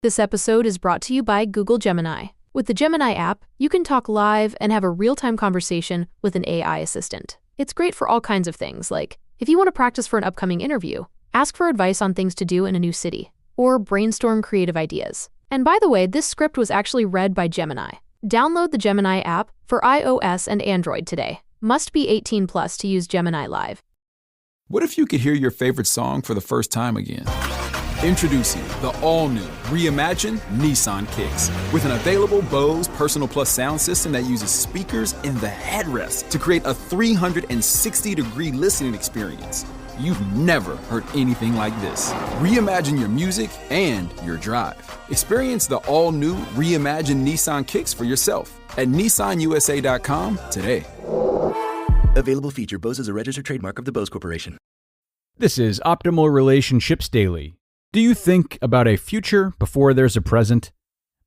This episode is brought to you by Google Gemini. With the Gemini app, you can talk live and have a real-time conversation with an AI assistant. It's great for all kinds of things, like if you want to practice for an upcoming interview, ask for advice on things to do in a new city, or brainstorm creative ideas. And by the way, this script was actually read by Gemini. Download the Gemini app for iOS and Android today. Must be 18 plus to use Gemini Live. What if you could hear your favorite song for the first time again? Introducing the all-new, reimagined Nissan Kicks. With an available Bose Personal Plus sound system that uses speakers in the headrest to create a 360-degree listening experience. You've never heard anything like this. Reimagine your music and your drive. Experience the all-new, reimagined Nissan Kicks for yourself at nissanusa.com today. Available feature. Bose is a registered trademark of the Bose Corporation. This is Optimal Relationships Daily. Do you think about a future before there's a present?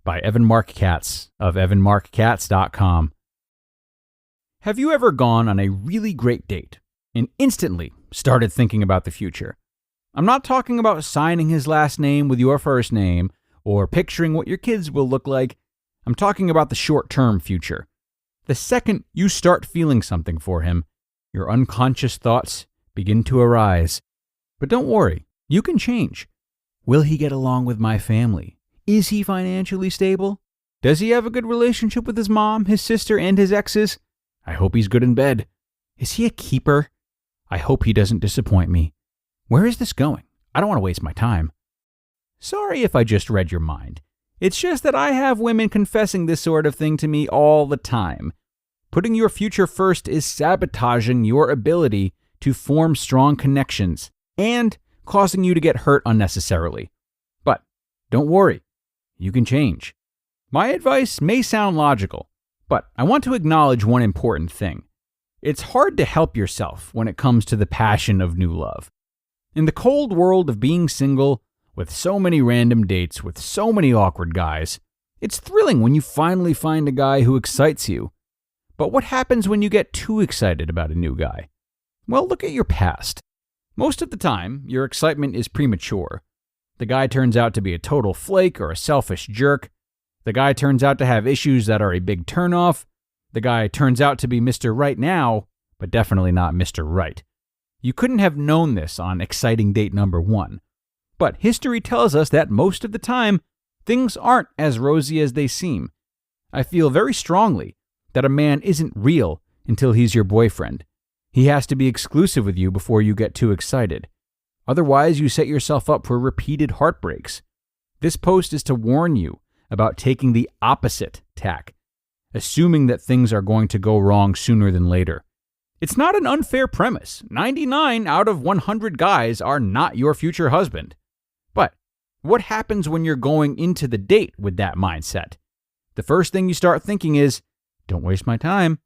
By Marc Katz of evanmarckatz.com. Have you ever gone on a really great date and instantly started thinking about the future? I'm not talking about signing his last name with your first name or picturing what your kids will look like. I'm talking about the short-term future. The second you start feeling something for him, your unconscious thoughts begin to arise. But don't worry, you can change. Will he get along with my family? Is he financially stable? Does he have a good relationship with his mom, his sister, and his exes? I hope he's good in bed. Is he a keeper? I hope he doesn't disappoint me. Where is this going? I don't want to waste my time. Sorry if I just read your mind. It's just that I have women confessing this sort of thing to me all the time. Putting your future first is sabotaging your ability to form strong connections and causing you to get hurt unnecessarily. But don't worry, you can change. My advice may sound logical, but I want to acknowledge one important thing. It's hard to help yourself when it comes to the passion of new love. In the cold world of being single, with so many random dates with so many awkward guys, it's thrilling when you finally find a guy who excites you. But what happens when you get too excited about a new guy? Well, look at your past. Most of the time, your excitement is premature. The guy turns out to be a total flake or a selfish jerk. The guy turns out to have issues that are a big turnoff. The guy turns out to be Mr. Right now, but definitely not Mr. Right. You couldn't have known this on exciting date number 1. But history tells us that most of the time, things aren't as rosy as they seem. I feel very strongly that a man isn't real until he's your boyfriend. He has to be exclusive with you before you get too excited. Otherwise, you set yourself up for repeated heartbreaks. This post is to warn you about taking the opposite tack, assuming that things are going to go wrong sooner than later. It's not an unfair premise. 99 out of 100 guys are not your future husband. But what happens when you're going into the date with that mindset? The first thing you start thinking is, don't waste my time.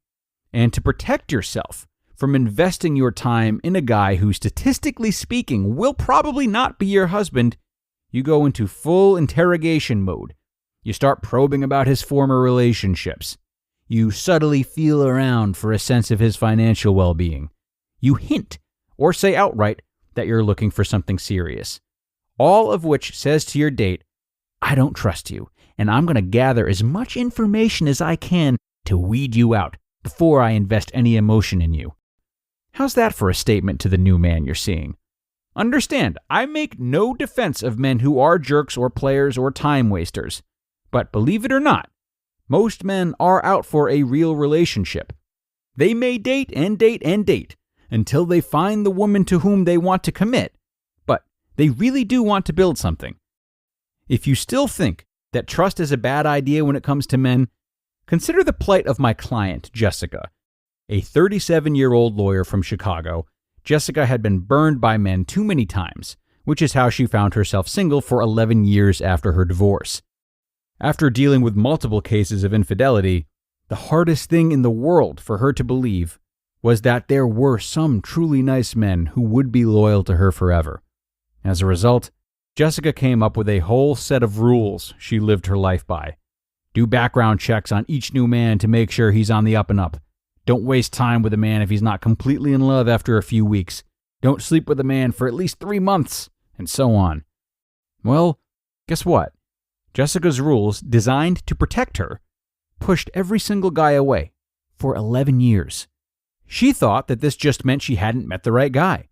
And to protect yourself from investing your time in a guy who, statistically speaking, will probably not be your husband, you go into full interrogation mode. You start probing about his former relationships. You subtly feel around for a sense of his financial well-being. You hint or say outright that you're looking for something serious. All of which says to your date, I don't trust you, and I'm going to gather as much information as I can to weed you out before I invest any emotion in you. How's that for a statement to the new man you're seeing? Understand, I make no defense of men who are jerks or players or time wasters. But believe it or not, most men are out for a real relationship. They may date and date and date until they find the woman to whom they want to commit, but they really do want to build something. If you still think that trust is a bad idea when it comes to men, consider the plight of my client, Jessica. A 37-year-old lawyer from Chicago, Jessica had been burned by men too many times, which is how she found herself single for 11 years after her divorce. After dealing with multiple cases of infidelity, the hardest thing in the world for her to believe was that there were some truly nice men who would be loyal to her forever. As a result, Jessica came up with a whole set of rules she lived her life by. Do background checks on each new man to make sure he's on the up and up. Don't waste time with a man if he's not completely in love after a few weeks. Don't sleep with a man for at least 3 months, and so on. Well, guess what? Jessica's rules, designed to protect her, pushed every single guy away for 11 years. She thought that this just meant she hadn't met the right guy.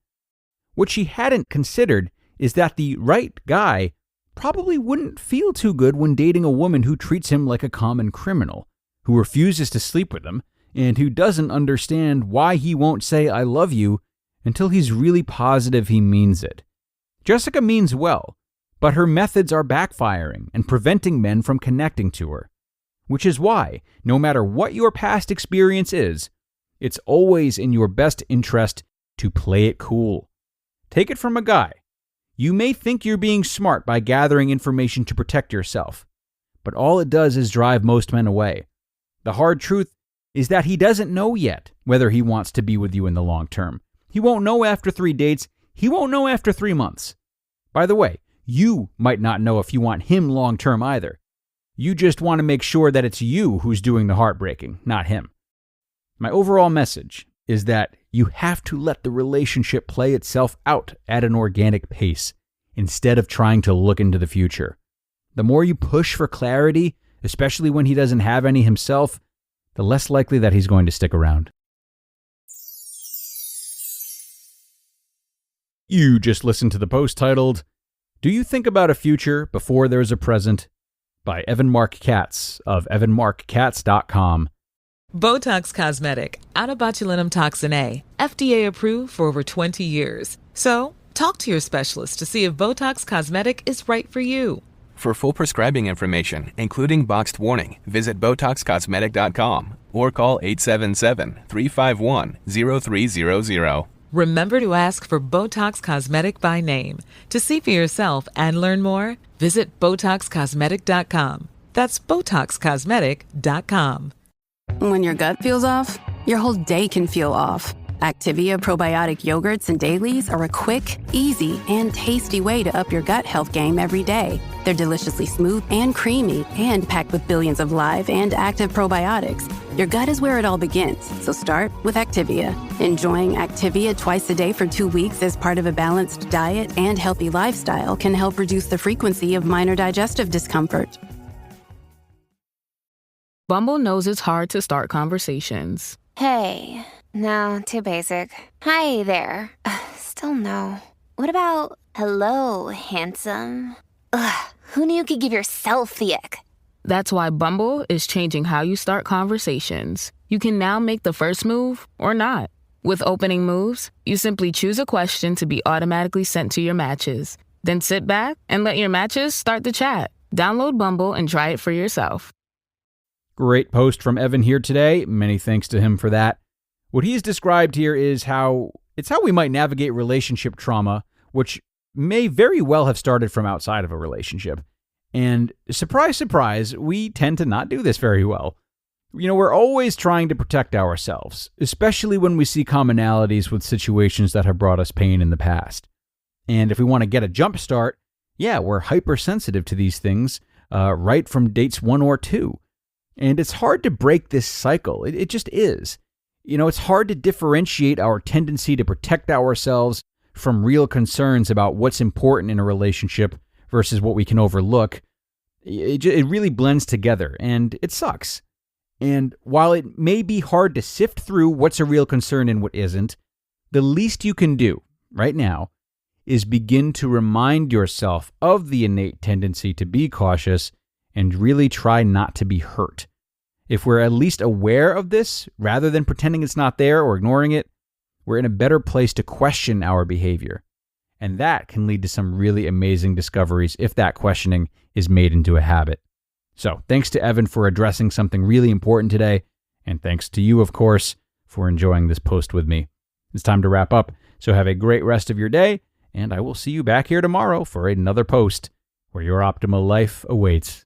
What she hadn't considered is that the right guy probably wouldn't feel too good when dating a woman who treats him like a common criminal, who refuses to sleep with him, and who doesn't understand why he won't say "I love you" until he's really positive he means it. Jessica means well, but her methods are backfiring and preventing men from connecting to her. Which is why, no matter what your past experience is, it's always in your best interest to play it cool. Take it from a guy. You may think you're being smart by gathering information to protect yourself, but all it does is drive most men away. The hard truth is that he doesn't know yet whether he wants to be with you in the long term. He won't know after 3 dates. He won't know after 3 months. By the way, you might not know if you want him long term either. You just want to make sure that it's you who's doing the heartbreaking, not him. My overall message is that you have to let the relationship play itself out at an organic pace instead of trying to look into the future. The more you push for clarity, especially when he doesn't have any himself, the less likely that he's going to stick around. You just listened to the post titled, "Do You Think About a Future Before There's a Present?" by Marc Katz of evanmarckatz.com. Botox Cosmetic, out of botulinum toxin A, FDA approved for over 20 years. So, talk to your specialist to see if Botox Cosmetic is right for you. For full prescribing information, including boxed warning, visit BotoxCosmetic.com or call 877-351-0300. Remember to ask for Botox Cosmetic by name. To see for yourself and learn more, visit BotoxCosmetic.com. That's BotoxCosmetic.com. When your gut feels off, your whole day can feel off. Activia probiotic yogurts and dailies are a quick, easy, and tasty way to up your gut health game every day. They're deliciously smooth and creamy and packed with billions of live and active probiotics. Your gut is where it all begins, so start with Activia. Enjoying Activia twice a day for 2 weeks as part of a balanced diet and healthy lifestyle can help reduce the frequency of minor digestive discomfort. Bumble knows it's hard to start conversations. Hey, no, too basic. Hi there. Still no. What about, hello, handsome? Ugh, who knew you could give yourself the ick? That's why Bumble is changing how you start conversations. You can now make the first move or not. With opening moves, you simply choose a question to be automatically sent to your matches. Then sit back and let your matches start the chat. Download Bumble and try it for yourself. Great post from Evan here today. Many thanks to him for that. What he's described here is how we might navigate relationship trauma, which may very well have started from outside of a relationship. And surprise, surprise, we tend to not do this very well. We're always trying to protect ourselves, especially when we see commonalities with situations that have brought us pain in the past. And if we want to get a jump start, we're hypersensitive to these things right from dates 1 or 2. And it's hard to break this cycle. It just is. It's hard to differentiate our tendency to protect ourselves from real concerns about what's important in a relationship versus what we can overlook. It really blends together, and it sucks. And while it may be hard to sift through what's a real concern and what isn't, the least you can do right now is begin to remind yourself of the innate tendency to be cautious and really try not to be hurt. If we're at least aware of this, rather than pretending it's not there or ignoring it, we're in a better place to question our behavior. And that can lead to some really amazing discoveries if that questioning is made into a habit. So thanks to Evan for addressing something really important today. And thanks to you, of course, for enjoying this post with me. It's time to wrap up. So have a great rest of your day. And I will see you back here tomorrow for another post where your optimal life awaits.